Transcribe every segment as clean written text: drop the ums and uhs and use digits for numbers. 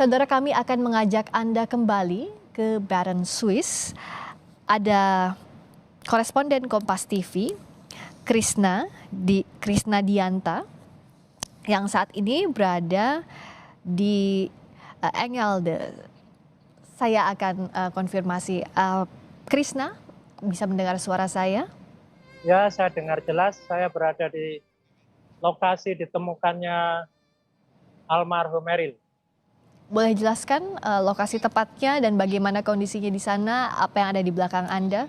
Saudara kami akan mengajak Anda kembali ke Bern, Swiss. Ada koresponden Kompas TV, Krisna Dianta, yang saat ini berada di Engelde. Saya akan konfirmasi. Krisna, bisa mendengar suara saya? Ya, saya dengar jelas. Saya berada di lokasi ditemukannya almarhum Eril. Boleh jelaskan lokasi tepatnya dan bagaimana kondisinya di sana, apa yang ada di belakang Anda?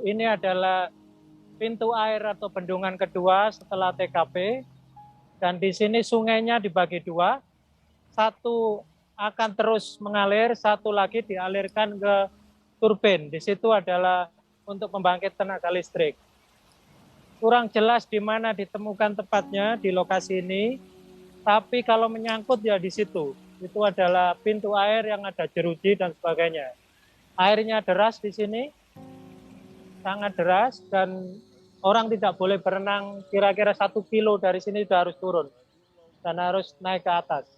Ini adalah pintu air atau bendungan kedua setelah TKP. Dan di sini sungainya dibagi dua. Satu akan terus mengalir, satu lagi dialirkan ke turbin. Di situ adalah untuk membangkit tenaga listrik. Kurang jelas di mana ditemukan tepatnya di lokasi ini, tapi kalau menyangkut ya di situ. Itu adalah pintu air yang ada jeruji dan sebagainya. Airnya deras di sini, sangat deras, dan orang tidak boleh berenang kira-kira 1 kilo dari sini sudah harus turun dan harus naik ke atas.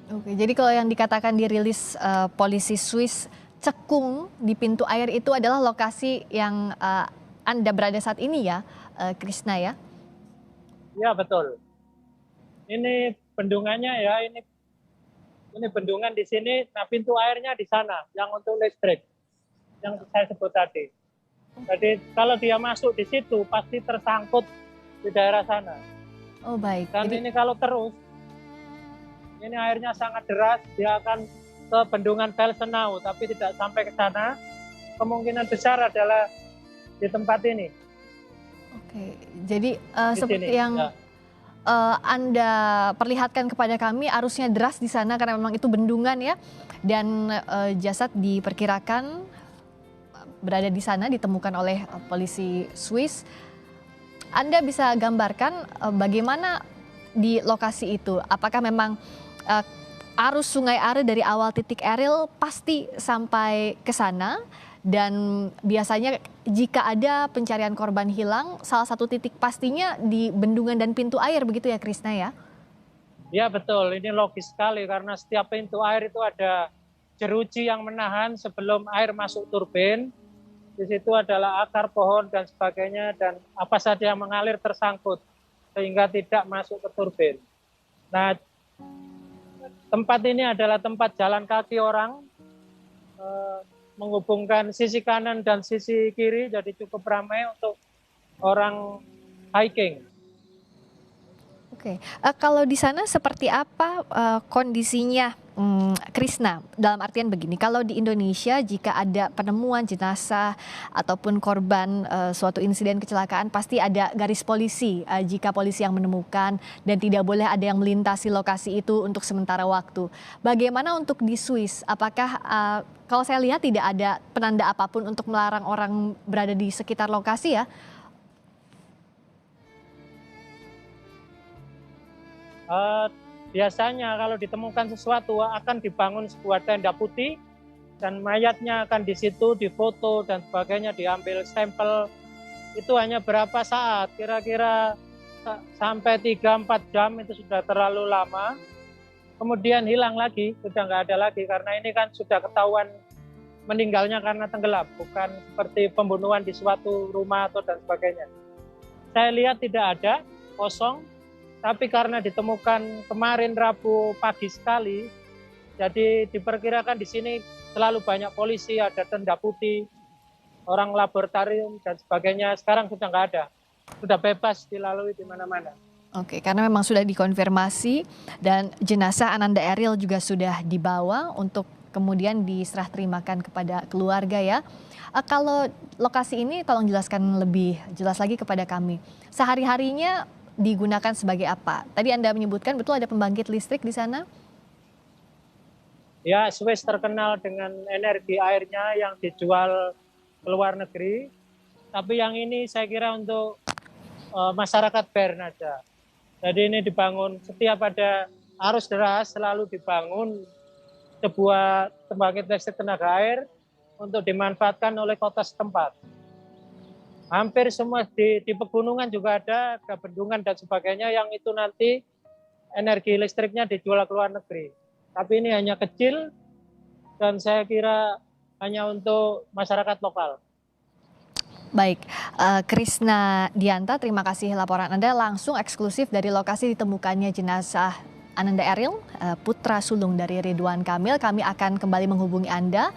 Oke, jadi kalau yang dikatakan dirilis polisi Swiss, cekung di pintu air itu adalah lokasi yang Anda berada saat ini ya, Krisna ya? Ya, betul. Ini bendungannya ya, ini bendungan di sini, nah pintu airnya di sana, yang untuk listrik, yang saya sebut tadi. Jadi kalau dia masuk di situ, pasti tersangkut di daerah sana. Oh baik. Dan ini kalau terus, ini airnya sangat deras, dia akan ke bendungan Felsenau, tapi tidak sampai ke sana. Kemungkinan besar adalah di tempat ini. Oke, jadi Di seperti sini, yang ya. Anda perlihatkan kepada kami, arusnya deras di sana karena memang itu bendungan ya, dan jasad diperkirakan berada di sana, ditemukan oleh polisi Swiss. Anda bisa gambarkan bagaimana di lokasi itu? Apakah memang arus Sungai Are dari awal titik Eril pasti sampai ke sana? Dan biasanya jika ada pencarian korban hilang, salah satu titik pastinya di bendungan dan pintu air, begitu ya Krisna ya? Ya betul, ini logis sekali karena setiap pintu air itu ada jeruji yang menahan sebelum air masuk turbin. Di situ adalah akar pohon dan sebagainya, dan apa saja yang mengalir tersangkut sehingga tidak masuk ke turbin. Nah, tempat ini adalah tempat jalan kaki orang, menghubungkan sisi kanan dan sisi kiri, jadi cukup ramai untuk orang hiking. Oke, kalau di sana seperti apa kondisinya, Krisna? Dalam artian begini, kalau di Indonesia jika ada penemuan jenazah ataupun korban suatu insiden kecelakaan, pasti ada garis polisi jika polisi yang menemukan, dan tidak boleh ada yang melintasi lokasi itu untuk sementara waktu. Bagaimana untuk di Swiss? Apakah kalau saya lihat tidak ada penanda apapun untuk melarang orang berada di sekitar lokasi ya? Biasanya kalau ditemukan sesuatu akan dibangun sebuah tenda putih dan mayatnya akan di situ difoto dan sebagainya, diambil sampel. Itu hanya berapa saat, kira-kira sampai 3-4 jam, itu sudah terlalu lama. Kemudian hilang lagi, sudah nggak ada lagi, karena ini kan sudah ketahuan meninggalnya karena tenggelam, bukan seperti pembunuhan di suatu rumah atau dan sebagainya. Saya lihat tidak ada, kosong. Tapi karena ditemukan kemarin Rabu pagi sekali, jadi diperkirakan di sini selalu banyak polisi, ada tenda putih, orang laboratorium dan sebagainya. Sekarang sudah nggak ada, sudah bebas dilalui di mana-mana. Oke, karena memang sudah dikonfirmasi dan jenazah Ananda Eril juga sudah dibawa untuk kemudian diserah terimakan kepada keluarga ya. Kalau lokasi ini tolong jelaskan lebih jelas lagi kepada kami. Sehari-harinya digunakan sebagai apa? Tadi Anda menyebutkan betul ada pembangkit listrik di sana? Ya, Swiss terkenal dengan energi airnya yang dijual ke luar negeri. Tapi yang ini saya kira untuk masyarakat Bern aja. Jadi ini dibangun setiap ada arus deras, selalu dibangun sebuah pembangkit listrik tenaga air untuk dimanfaatkan oleh kota setempat. Hampir semua di pegunungan juga ada bendungan dan sebagainya, yang itu nanti energi listriknya dijual ke luar negeri. Tapi ini hanya kecil dan saya kira hanya untuk masyarakat lokal. Baik, Krisna Dianta, terima kasih laporan Anda langsung eksklusif dari lokasi ditemukannya jenazah Ananda Eril, putra sulung dari Ridwan Kamil. Kami akan kembali menghubungi Anda.